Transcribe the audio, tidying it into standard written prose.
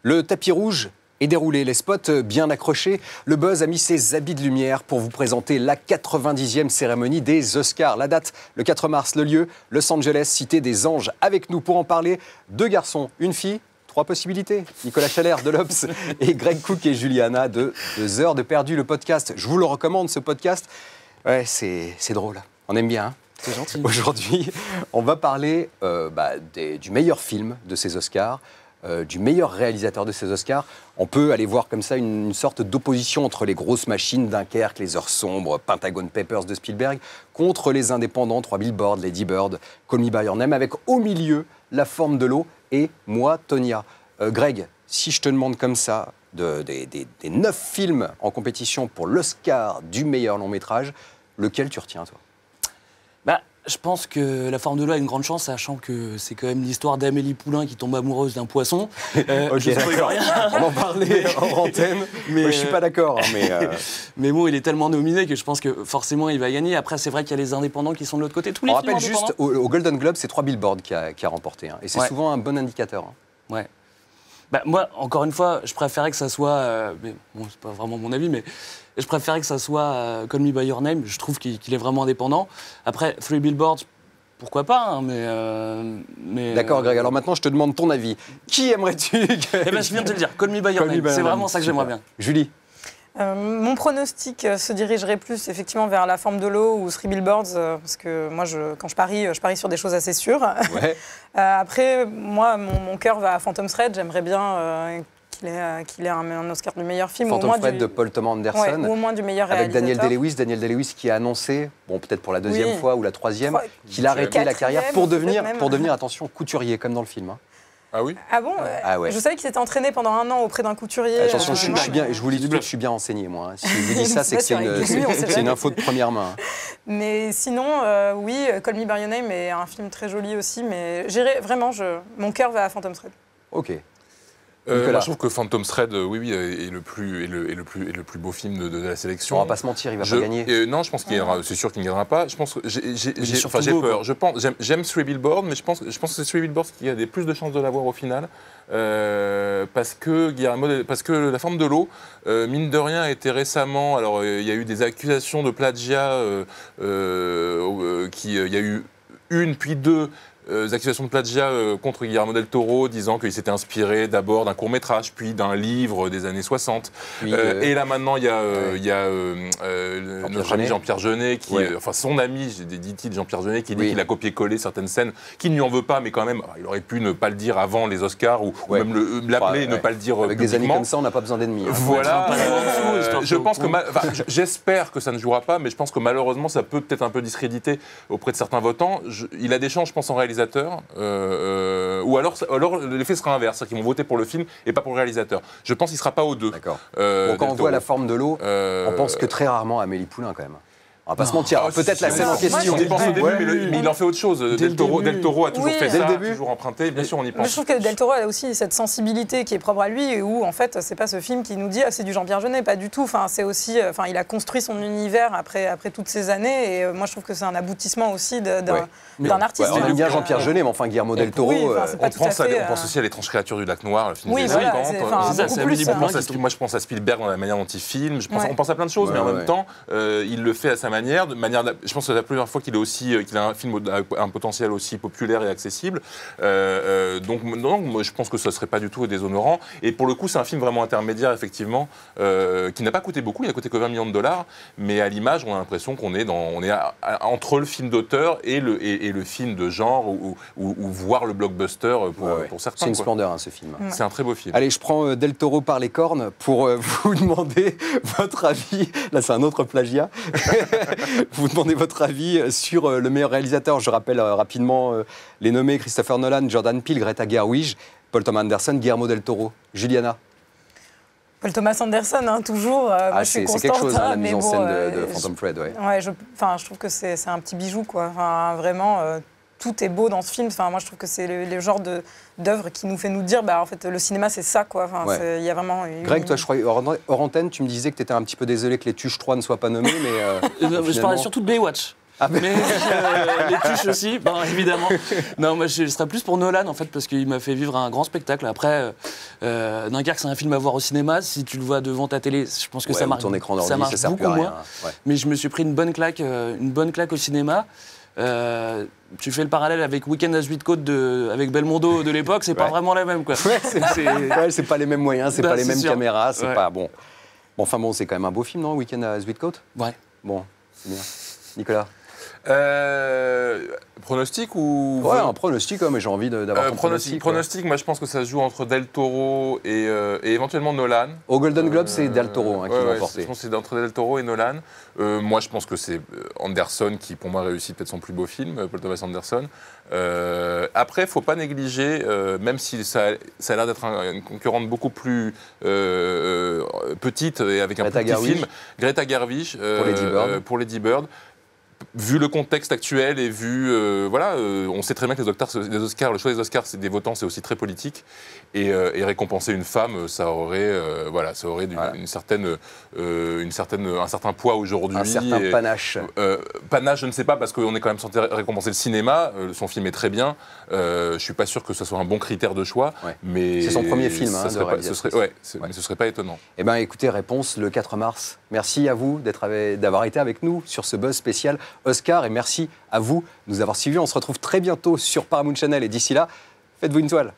Le tapis rouge est déroulé, les spots bien accrochés. Le buzz a mis ses habits de lumière pour vous présenter la 90e cérémonie des Oscars. La date, le 4 mars, le lieu, Los Angeles, cité des anges. Avec nous pour en parler, 2 garçons, une fille. 3 possibilités. Nicolas Chalère de l'Obs et Greg Cook et Juliana de 2 heures de perdu, le podcast. Je vous le recommande, ce podcast. Ouais, c'est drôle. On aime bien. Hein. C'est gentil. Aujourd'hui, on va parler du meilleur film de ces Oscars, du meilleur réalisateur de ces Oscars. On peut aller voir comme ça une sorte d'opposition entre les grosses machines, Dunkerque, Les Heures Sombres, Pentagon Papers de Spielberg, contre les indépendants, 3 Billboards, Lady Bird, Call Me By Your Name, avec au milieu La Forme de l'eau et moi, Tonya. Greg, si je te demande comme ça, des 9 films en compétition pour l'Oscar du meilleur long métrage, lequel tu retiens, toi ? Je pense que La Forme de l'eau a une grande chance, sachant que c'est quand même l'histoire d'Amélie Poulain qui tombe amoureuse d'un poisson. Ok, d'accord. On en parlait en antenne. Mais je suis pas d'accord. Mais bon, il est tellement nominé que je pense que forcément il va gagner. Après, c'est vrai qu'il y a les indépendants qui sont de l'autre côté. Tous les on films rappelle juste, au Golden Globe, c'est 3 Billboards qui a remporté. Hein, et c'est souvent un bon indicateur. Hein. Ouais. Moi, encore une fois, je préférais que ça soit... mais bon, c'est pas vraiment mon avis, mais je préférais que ça soit Call Me By Your Name. Je trouve qu'il est vraiment indépendant. Après, 3 Billboards, pourquoi pas, hein, mais D'accord, Greg. Alors maintenant, je te demande ton avis. Qui aimerais-tu que... Eh ben, je viens de te le dire, Call Me By Your Name. C'est vraiment ça que j'aimerais bien. Julie. Mon pronostic se dirigerait plus effectivement vers La Forme de l'eau ou 3 Billboards, parce que moi, quand je parie sur des choses assez sûres. Ouais. Après, moi, mon cœur va à Phantom Thread. J'aimerais bien qu'il ait un Oscar du meilleur film. Phantom Thread de Paul Thomas Anderson. Ouais, ou au moins du meilleur avec réalisateur. Daniel Day-Lewis qui a annoncé, bon peut-être pour la deuxième fois ou la troisième, qu'il a arrêté la carrière pour devenir, attention, couturier, comme dans le film. Hein. Ah oui ? Ah bon Ah ouais. Je savais qu'il s'était entraîné pendant 1 an auprès d'un couturier. Attention, je vous lis tout de suite, je suis bien renseigné, moi. Hein. Si je vous dis ça, c'est que c'est une info de première main. Mais sinon, oui, Call Me By Your Name est un film très joli aussi, mais mon cœur va à Phantom Thread. Ok. Moi, je trouve que Phantom Thread, est le plus beau film de la sélection. On va pas se mentir, il va pas gagner. Non, je pense c'est sûr qu'il ne gagnera pas. Je pense que j'ai peur. J'aime 3 Billboards, mais je pense que c'est 3 Billboards qui a plus de chances de l'avoir au final. Parce que La Forme de l'eau, mine de rien, a été récemment. Alors, il y a eu des accusations de plagiat. Il y a eu une puis 2. Accusations de plagiat contre Guillermo del Toro, disant qu'il s'était inspiré d'abord d'un court-métrage, puis d'un livre des années 60. Et là, maintenant, il y a notre ami Jean-Pierre Jeunet, son ami, dit-il, Jean-Pierre Jeunet, qui dit qu'il a copié-collé certaines scènes, qui ne lui en veut pas, mais quand même, il aurait pu ne pas le dire avant les Oscars, ou même l'appeler et ne pas le dire avec publiquement. Des années comme ça, on n'a pas besoin d'ennemis. Hein. Voilà. Je pense que... j'espère que ça ne jouera pas, mais je pense que malheureusement, ça peut peut-être un peu discréditer auprès de certains votants. Il a des chances, je pense, en réalisateur, ou alors l'effet sera inverse, c'est-à-dire qu'ils vont voter pour le film et pas pour le réalisateur. Je pense qu'il ne sera pas aux deux. D'accord. Quand on voit La Forme de l'eau, on pense que très rarement à Amélie Poulain quand même. On va pas se mentir. Peut-être la scène en question. On y pense au début, mais il en fait autre chose. Del Toro a toujours fait ça, toujours emprunté. Bien sûr, on y pense. Mais je trouve que Del Toro a aussi cette sensibilité qui est propre à lui, où en fait, c'est pas ce film qui nous dit c'est du Jean-Pierre Jeunet, pas du tout. Enfin, c'est aussi, il a construit son univers après toutes ces années, et moi je trouve que c'est un aboutissement aussi d'un artiste. On aime bien Jean-Pierre Jeunet, mais enfin Guillermo del Toro. On pense aussi à L'étrange créature du lac noir, le film des 50. Moi, je pense à Spielberg dans la manière dont il filme. On pense à plein de choses, mais en même temps, il le fait à sa manière. Je pense que c'est la première fois qu'il a un film à un potentiel aussi populaire et accessible. Donc, non, moi, je pense que ça ne serait pas du tout déshonorant. Et pour le coup, c'est un film vraiment intermédiaire, effectivement, qui n'a pas coûté beaucoup. Il n'a coûté que 20 millions de dollars. Mais à l'image, on a l'impression qu'on est entre le film d'auteur et le film de genre, ou voire le blockbuster pour certains. C'est une splendeur, hein, ce film. Ouais. C'est un très beau film. Allez, je prends Del Toro par les cornes pour vous demander votre avis. Là, c'est un autre plagiat. Vous demandez votre avis sur le meilleur réalisateur. Je rappelle rapidement les nommés: Christopher Nolan, Jordan Peele, Greta Gerwig, Paul Thomas Anderson, Guillermo del Toro. Juliana. Paul Thomas Anderson, hein, toujours. Je suis constante, c'est quelque chose, la mise en scène de je Phantom Thread. Je trouve que c'est un petit bijou, quoi. Enfin, vraiment, tout est beau dans ce film. Enfin, moi, je trouve que c'est le genre d'œuvre qui nous fait nous dire, en fait, le cinéma, c'est ça, quoi. Enfin, y a vraiment Greg, toi, je crois, hors antenne, tu me disais que tu étais un petit peu désolé que les Tuches 3 ne soient pas nommés, mais... Je parlais surtout de Baywatch. mais les tuches aussi, évidemment. Non, moi je serais plus pour Nolan en fait, parce qu'il m'a fait vivre un grand spectacle. Après, Dunkerque, c'est un film à voir au cinéma. Si tu le vois devant ta télé, je pense que ça marche, ça marche beaucoup moins. Ouais. Mais je me suis pris une bonne claque au cinéma. Tu fais le parallèle avec Week-end à Zuidcote avec Belmondo de l'époque, c'est pas vraiment la même, quoi. C'est pas les mêmes moyens, c'est pas les mêmes caméras, c'est pas bon. Enfin bon, c'est quand même un beau film, non, Week-end à Zuidcote? Ouais. Bon, c'est bien. Nicolas? Pronostic ou... Ouais, un pronostic, mais j'ai envie d'avoir ton pronostic. Pronostic, moi je pense que ça se joue entre Del Toro et éventuellement Nolan. Au Golden Globe, c'est Del Toro qui va emporter. Je pense que c'est entre Del Toro et Nolan. Moi je pense que c'est Anderson qui pour moi réussit peut-être son plus beau film, Paul Thomas Anderson. Après, il ne faut pas négliger, même si ça a l'air d'être une concurrente beaucoup plus petite et avec un plus petit film, Greta Gerwig pour Lady Bird. Vu le contexte actuel et vu, on sait très bien que les Oscars, le choix des Oscars, c'est des votants, c'est aussi très politique. Et récompenser une femme, ça aurait un certain poids aujourd'hui. Un certain panache. Panache, je ne sais pas, parce qu'on est quand même censé récompenser le cinéma. Son film est très bien. Je ne suis pas sûr que ce soit un bon critère de choix. Ouais. Mais c'est son premier film de réalisation. Mais ce ne serait pas étonnant. Eh bien, écoutez, réponse le 4 mars. Merci à vous d'avoir été avec nous sur ce buzz spécial Oscar, et merci à vous de nous avoir suivis. On se retrouve très bientôt sur Paramount Channel, et d'ici là, faites-vous une toile.